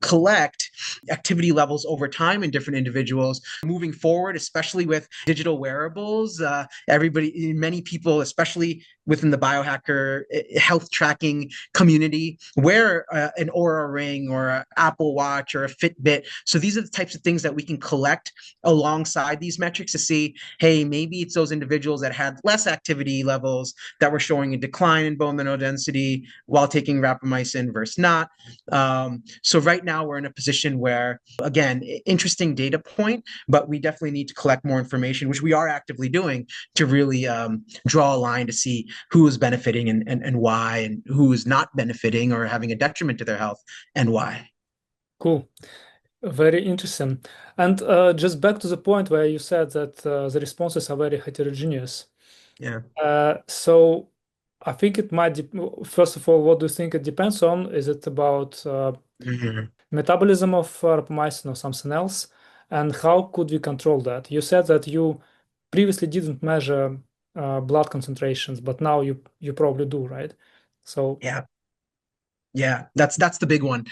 [SPEAKER 2] collect activity levels over time in different individuals. Moving forward, especially with digital wearables, many people, especially within the biohacker health tracking community, wear an Aura ring or an Apple Watch or a Fitbit. So these are the types of things that we can collect alongside these metrics to see, hey, maybe it's those individuals that had less activity levels that were showing a decline in bone mineral density while taking rapamycin versus not. So right now we're in a position where, again, interesting data point, but we definitely need to collect more information, which we are actively doing to really draw a line to see who is benefiting and why, and who is not benefiting or having a detriment to their health and why.
[SPEAKER 1] Cool. Very interesting. And just back to the point where you said that the responses are very heterogeneous.
[SPEAKER 2] Yeah.
[SPEAKER 1] So I think it might, first of all, what do you think it depends on? Is it about
[SPEAKER 2] Mhm.
[SPEAKER 1] metabolism of rapamycin or something else? And how could we control that? You said that you previously didn't measure blood concentrations, but now you probably do, right? So
[SPEAKER 2] Yeah. Yeah, that's the big one.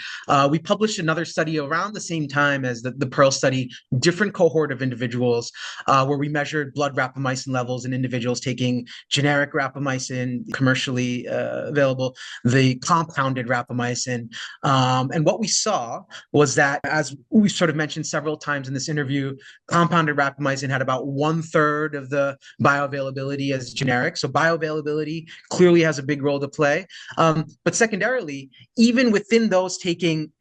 [SPEAKER 2] We published another study around the same time as the Pearl study, different cohort of individuals, where we measured blood rapamycin levels in individuals taking generic rapamycin, commercially available, the compounded rapamycin. And what we saw was that, as we sort of mentioned several times in this interview, compounded rapamycin had about 1/3 of the bioavailability as generic. So bioavailability clearly has a big role to play. But secondarily, even within those taking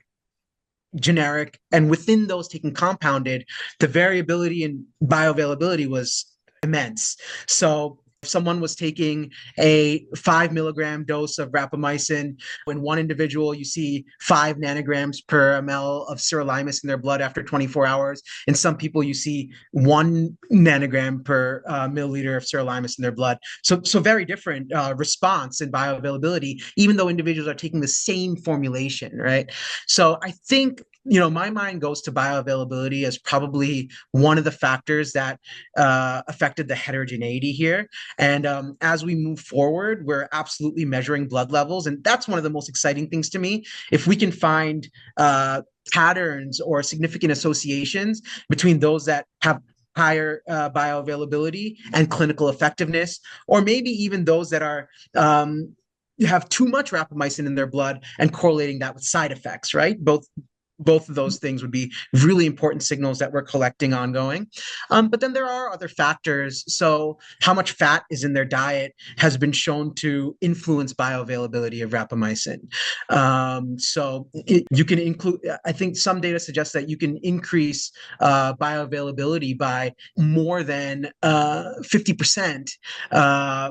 [SPEAKER 2] generic and within those taking compounded, the variability in bioavailability was immense. So if someone was taking a 5 milligram dose of rapamycin, in one individual, you see 5 nanograms per ml of sirolimus in their blood after 24 hours. In some people, you see 1 nanogram per milliliter of sirolimus in their blood. So very different response in bioavailability, even though individuals are taking the same formulation, right? So I think, my mind goes to bioavailability as probably one of the factors that affected the heterogeneity here. And as we move forward, we're absolutely measuring blood levels. And that's one of the most exciting things to me. If we can find patterns or significant associations between those that have higher bioavailability and clinical effectiveness, or maybe even those that are have too much rapamycin in their blood and correlating that with side effects, right? Both of those things would be really important signals that we're collecting ongoing. But then there are other factors. So how much fat is in their diet has been shown to influence bioavailability of rapamycin. You can include, I think some data suggests that you can increase bioavailability by more than 50%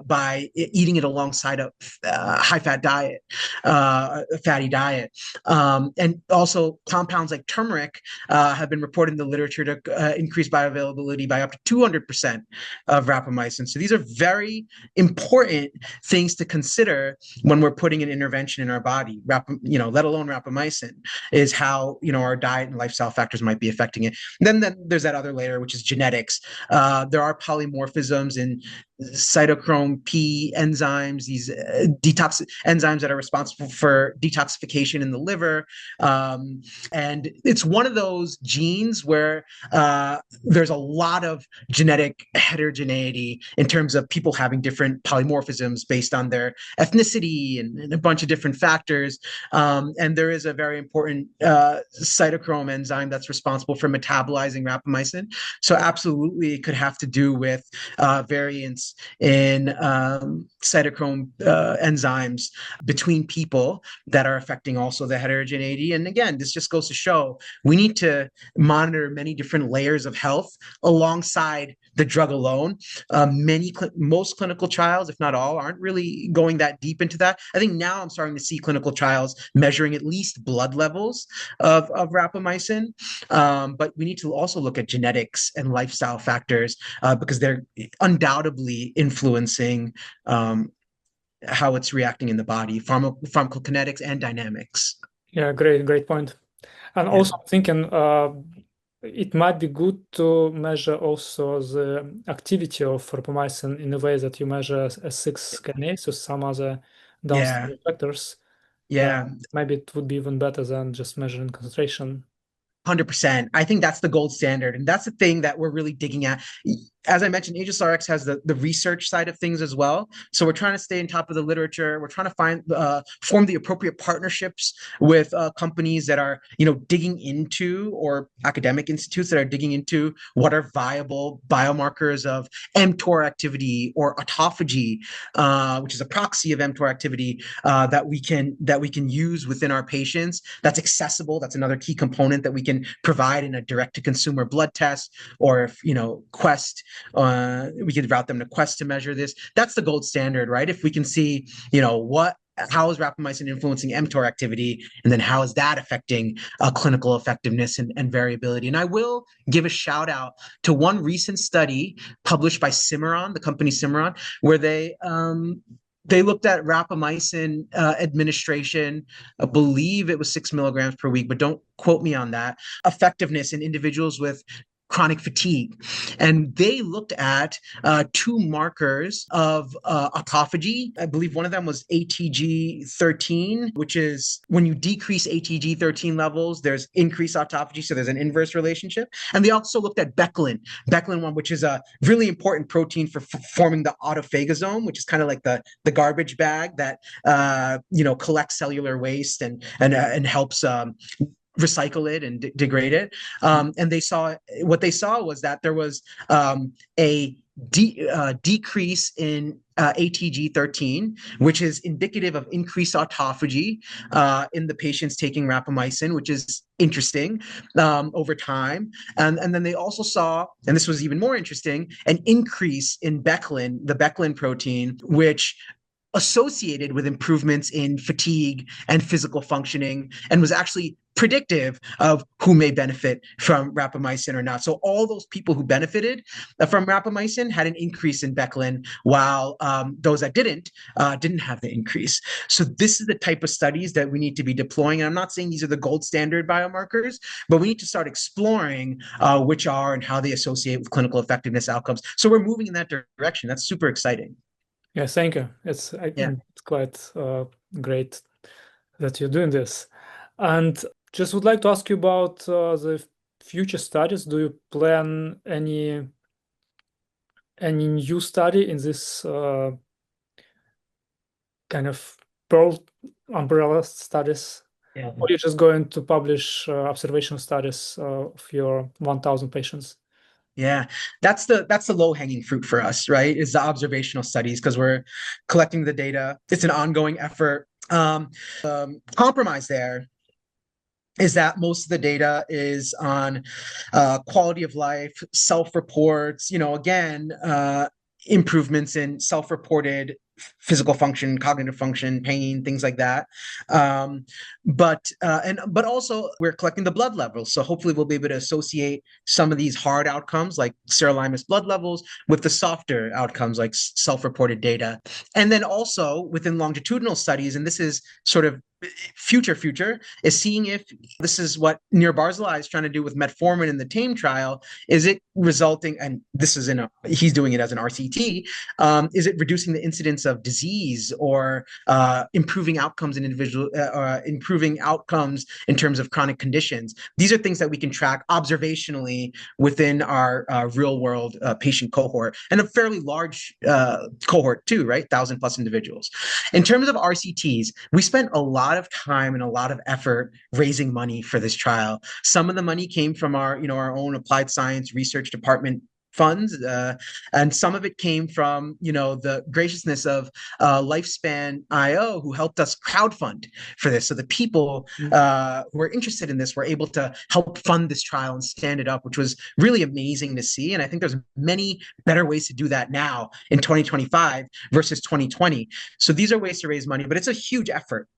[SPEAKER 2] by eating it alongside a high fat diet, a fatty diet. And also compounds like turmeric have been reported in the literature to increase bioavailability by up to 200% of rapamycin. So these are very important things to consider when we're putting an intervention in our body, let alone rapamycin, is how, our diet and lifestyle factors might be affecting it. Then there's that other layer, which is genetics. There are polymorphisms in cytochrome P enzymes, these detox enzymes that are responsible for detoxification in the liver. And it's one of those genes where there's a lot of genetic heterogeneity in terms of people having different polymorphisms based on their ethnicity and a bunch of different factors. And there is a very important cytochrome enzyme that's responsible for metabolizing rapamycin. So absolutely, it could have to do with variants in cytochrome enzymes between people that are affecting also the heterogeneity. And again, this just goes to show we need to monitor many different layers of health alongside the drug alone. Most clinical trials, if not all, aren't really going that deep into that. I think now I'm starting to see clinical trials measuring at least blood levels of rapamycin. But we need to also look at genetics and lifestyle factors because they're undoubtedly influencing how it's reacting in the body, pharmacokinetics and dynamics.
[SPEAKER 1] yeah, great point. And
[SPEAKER 2] Yeah.
[SPEAKER 1] also I'm thinking it might be good to measure also the activity of rapamycin in a way that you measure a 6 kinase or some other
[SPEAKER 2] Yeah.
[SPEAKER 1] downstream factors,
[SPEAKER 2] Yeah.
[SPEAKER 1] maybe it would be even better than just measuring concentration.
[SPEAKER 2] 100%. I think that's the gold standard. And that's the thing that we're really digging at. As I mentioned, AgelessRx has the research side of things as well. So we're trying to stay on top of the literature. We're trying to form the appropriate partnerships with companies that are, digging into, or academic institutes that are digging into what are viable biomarkers of mTOR activity or autophagy, which is a proxy of mTOR activity that we can use within our patients. That's accessible. That's another key component that we can provide in a direct-to-consumer blood test, or if Quest, we could route them to Quest to measure this. That's the gold standard, right? If we can see, how is rapamycin influencing mTOR activity, and then how is that affecting clinical effectiveness and variability. And I will give a shout out to one recent study published by Cimarron, the company Cimarron, where they looked at rapamycin administration. I believe it was 6 milligrams per week, but don't quote me on that. Effectiveness in individuals with chronic fatigue. And they looked at two markers of autophagy. I believe one of them was ATG13, which is when you decrease ATG13 levels, there's increased autophagy. So there's an inverse relationship. And they also looked at Beclin 1, which is a really important protein for forming the autophagosome, which is kind of like the garbage bag that collects cellular waste and helps recycle it and degrade it. And what they saw was that there was a decrease in ATG13, which is indicative of increased autophagy in the patients taking rapamycin, which is interesting over time. And then they also saw, and this was even more interesting, an increase in Beclin, the Beclin protein, which associated with improvements in fatigue and physical functioning, and was actually predictive of who may benefit from rapamycin or not. So all those people who benefited from rapamycin had an increase in Beclin, while those that didn't have the increase. So this is the type of studies that we need to be deploying. And I'm not saying these are the gold standard biomarkers, but we need to start exploring which are and how they associate with clinical effectiveness outcomes. So we're moving in that direction. That's super exciting.
[SPEAKER 1] Yeah, thank you.
[SPEAKER 2] Yeah.
[SPEAKER 1] It's quite great that you're doing this. And just would like to ask you about the future studies. Do you plan any new study in this kind of pearl umbrella studies?
[SPEAKER 2] Yeah.
[SPEAKER 1] Or you're just going to publish observational studies of your 1,000 patients?
[SPEAKER 2] Yeah, that's the low hanging fruit for us, right? Is the observational studies, because we're collecting the data. It's an ongoing effort. Compromise there is that most of the data is on quality of life, self-reports, again, improvements in self-reported physical function, cognitive function, pain, things like that. But also we're collecting the blood levels. So hopefully we'll be able to associate some of these hard outcomes like sirolimus blood levels with the softer outcomes like self-reported data. And then also within longitudinal studies, and this is sort of future is seeing if this is what Nir Barzilai is trying to do with metformin in the TAME trial. Is it resulting, and this is he's doing it as an RCT, is it reducing the incidence of disease or improving outcomes in improving outcomes in terms of chronic conditions? These are things that we can track observationally within our real world patient cohort, and a fairly large cohort too, right? 1,000 plus individuals. In terms of RCTs, we spent a lot of time and a lot of effort raising money for this trial. Some of the money came from our own applied science research department funds, and some of it came from the graciousness of Lifespan IO, who helped us crowdfund for this. So the people who were interested in this were able to help fund this trial and stand it up, which was really amazing to see. And I think there's many better ways to do that now in 2025 versus 2020. So these are ways to raise money, but it's a huge effort.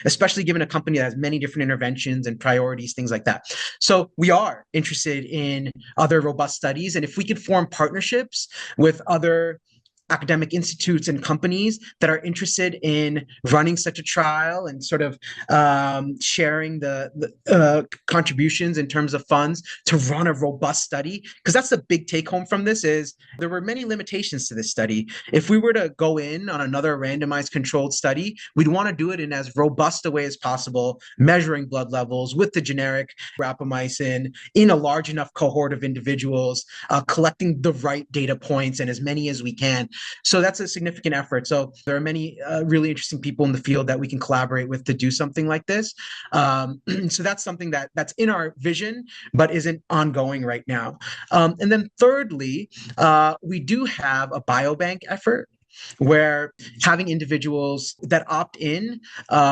[SPEAKER 2] Especially given a company that has many different interventions and priorities, things like that. So we are interested in other robust studies. And if we could form partnerships with other academic institutes and companies that are interested in running such a trial and sort of sharing the contributions in terms of funds to run a robust study. Because that's the big take home from this is there were many limitations to this study. If we were to go in on another randomized controlled study, we'd want to do it in as robust a way as possible, measuring blood levels with the generic rapamycin in a large enough cohort of individuals, collecting the right data points and as many as we can. So that's a significant effort. So there are many really interesting people in the field that we can collaborate with to do something like this. So that's something that's in our vision, but isn't ongoing right now. And then thirdly, we do have a biobank effort where having individuals that opt in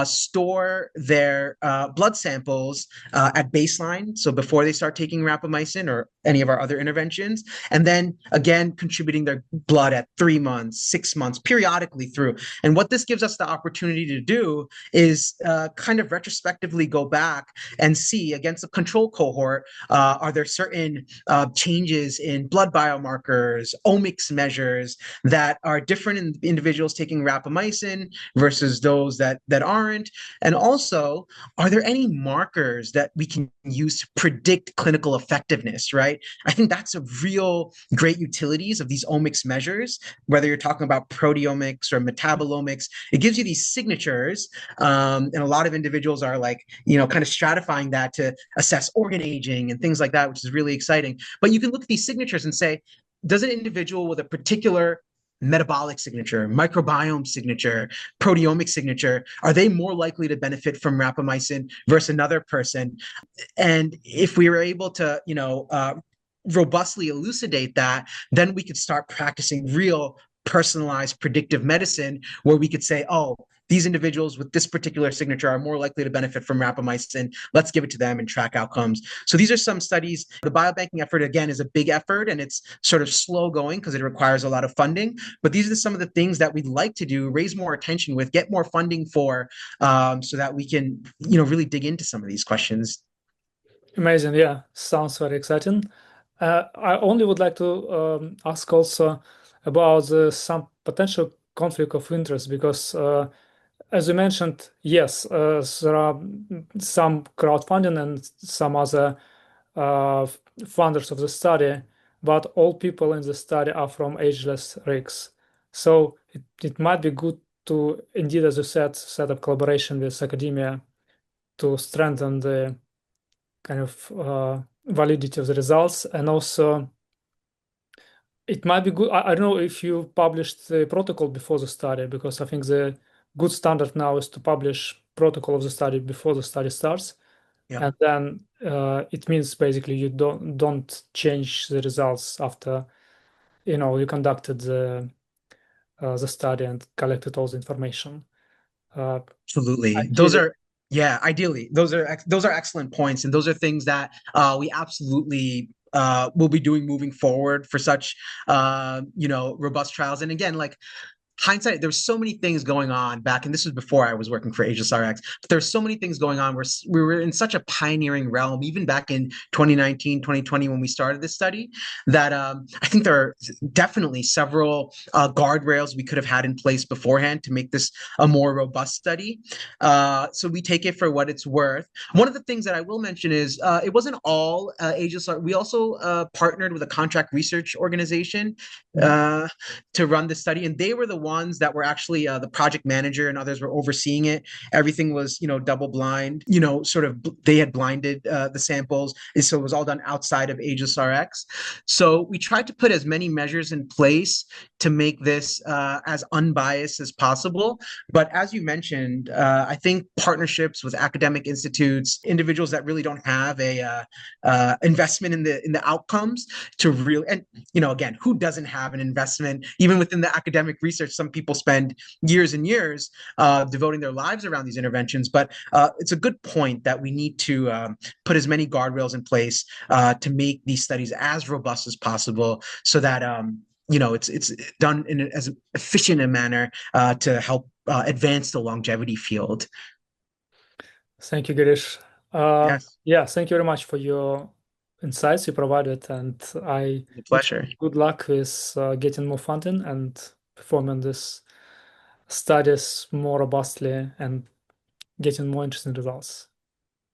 [SPEAKER 2] store their blood samples at baseline, so before they start taking rapamycin or any of our other interventions, and then again contributing their blood at 3 months, 6 months, periodically through. And what this gives us the opportunity to do is kind of retrospectively go back and see against a control cohort, are there certain changes in blood biomarkers, omics measures that are different in individuals taking rapamycin versus those that aren't? And also, are there any markers that we can use to predict clinical effectiveness, right? I think that's a real great utilities of these omics measures, whether you're talking about proteomics or metabolomics. It gives you these signatures, and a lot of individuals are like, kind of stratifying that to assess organ aging and things like that, which is really exciting. But you can look at these signatures and say, does an individual with a particular metabolic signature, microbiome signature, proteomic signature, are they more likely to benefit from rapamycin versus another person? And if we were able to, robustly elucidate that, then we could start practicing real personalized predictive medicine where we could say, oh, these individuals with this particular signature are more likely to benefit from rapamycin. Let's give it to them and track outcomes. So these are some studies. The biobanking effort, again, is a big effort and it's sort of slow going because it requires a lot of funding. But these are some of the things that we'd like to do, raise more attention with, get more funding for, so that we can, really dig into some of these questions.
[SPEAKER 1] Amazing. Yeah, sounds very exciting. I only would like to ask also about some potential conflict of interest because, as you mentioned, yes, there are some crowdfunding and some other funders of the study, but all people in the study are from AgelessRx. So it might be good to, indeed, as you said, set up collaboration with academia to strengthen the kind of validity of the results. And also, it might be good. I don't know if you published the protocol before the study, because I think the good standard now is to publish protocol of the study before the study starts.
[SPEAKER 2] Yeah.
[SPEAKER 1] And then it means basically you don't change the results after you conducted the study and collected all the information. Uh,
[SPEAKER 2] Absolutely. Those
[SPEAKER 1] Ideally,
[SPEAKER 2] are, yeah, ideally, those are excellent points, and those are things that we absolutely will be doing moving forward for such robust trials. And again, like hindsight, there's so many things going on back, and this was before I was working for AgelessRx, but there's so many things going on where we were in such a pioneering realm, even back in 2019, 2020, when we started this study, that I think there are definitely several guardrails we could have had in place beforehand to make this a more robust study. So we take it for what it's worth. One of the things that I will mention is it wasn't all AgelessRx. We also partnered with a contract research organization to run the study, and they were the ones that were actually the project manager and others were overseeing it. Everything was, double blind, sort of they had blinded the samples, and so it was all done outside of AgelessRx. So we tried to put as many measures in place to make this as unbiased as possible. But as you mentioned, I think partnerships with academic institutes, individuals that really don't have a investment in the outcomes to really, and again, who doesn't have an investment even within the academic research? Some people spend years and years devoting their lives around these interventions. But it's a good point that we need to put as many guardrails in place to make these studies as robust as possible, so that it's done in as efficient a manner to help advance the longevity field.
[SPEAKER 1] thank you, Girish.
[SPEAKER 2] Yes,
[SPEAKER 1] Yeah, thank you very much for your insights you provided, and I
[SPEAKER 2] it's a
[SPEAKER 1] wish
[SPEAKER 2] pleasure.
[SPEAKER 1] you good luck with getting more funding and performing these studies more robustly and getting more interesting results.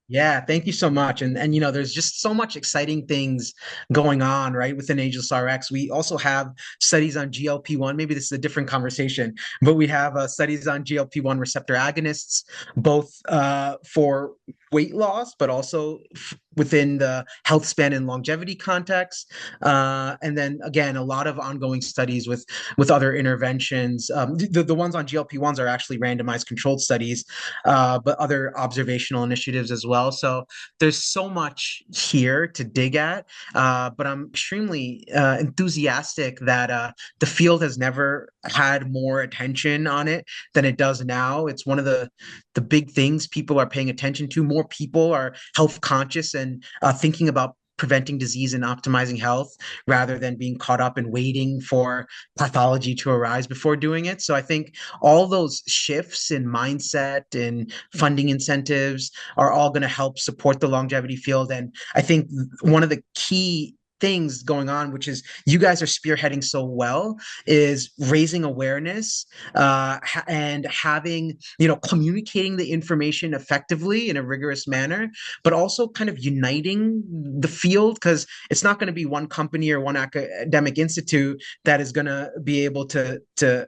[SPEAKER 2] Yeah, thank you so much. And there's just so much exciting things going on, right, within AgelessRx. We also have studies on GLP-1. Maybe this is a different conversation, but we have studies on GLP-1 receptor agonists, both for weight loss, but also within the health span and longevity context. And then again, a lot of ongoing studies with other interventions. The ones on GLP-1s are actually randomized controlled studies, but other observational initiatives as well. So there's so much here to dig at, but I'm extremely enthusiastic that the field has never had more attention on it than it does now. It's one of the big things people are paying attention to. More people are health conscious and thinking about preventing disease and optimizing health rather than being caught up and waiting for pathology to arise before doing it. So I think all those shifts in mindset and funding incentives are all going to help support the longevity field. And I think one of the key things going on, which is you guys are spearheading so well, is raising awareness and having, communicating the information effectively in a rigorous manner, but also kind of uniting the field, because it's not going to be one company or one academic institute that is going to be able to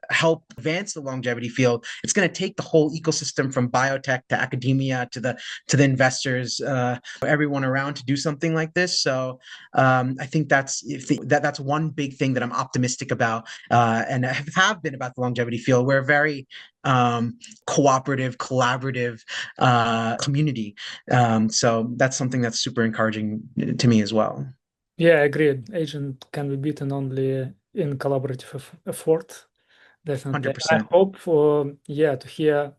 [SPEAKER 2] help advance the longevity field. It's going to take the whole ecosystem from biotech to academia to the investors, everyone around to do something like this. So I think that's one big thing that I'm optimistic about, and have been about the longevity field. We're a very cooperative, collaborative community. So that's something that's super encouraging to me as well.
[SPEAKER 1] Yeah, agreed. Agent can be beaten only in collaborative effort. Definitely. I
[SPEAKER 2] 100%.
[SPEAKER 1] hope for to hear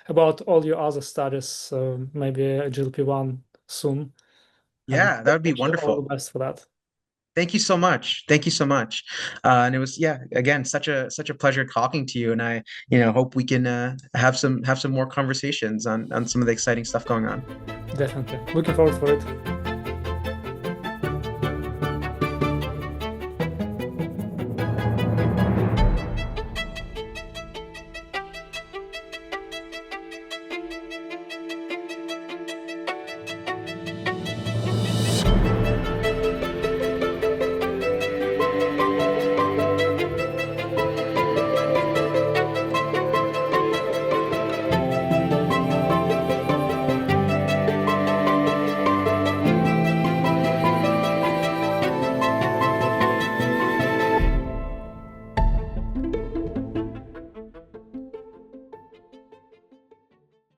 [SPEAKER 1] about all your other studies, maybe GLP-1 soon. And
[SPEAKER 2] Yeah, that would be
[SPEAKER 1] wish you all the
[SPEAKER 2] wonderful.
[SPEAKER 1] best for that.
[SPEAKER 2] Thank you so much. Thank you so much. And it was, yeah, again, such a pleasure talking to you. And I, hope we can have some more conversations on some of the exciting stuff going on.
[SPEAKER 1] Definitely. Looking forward for it.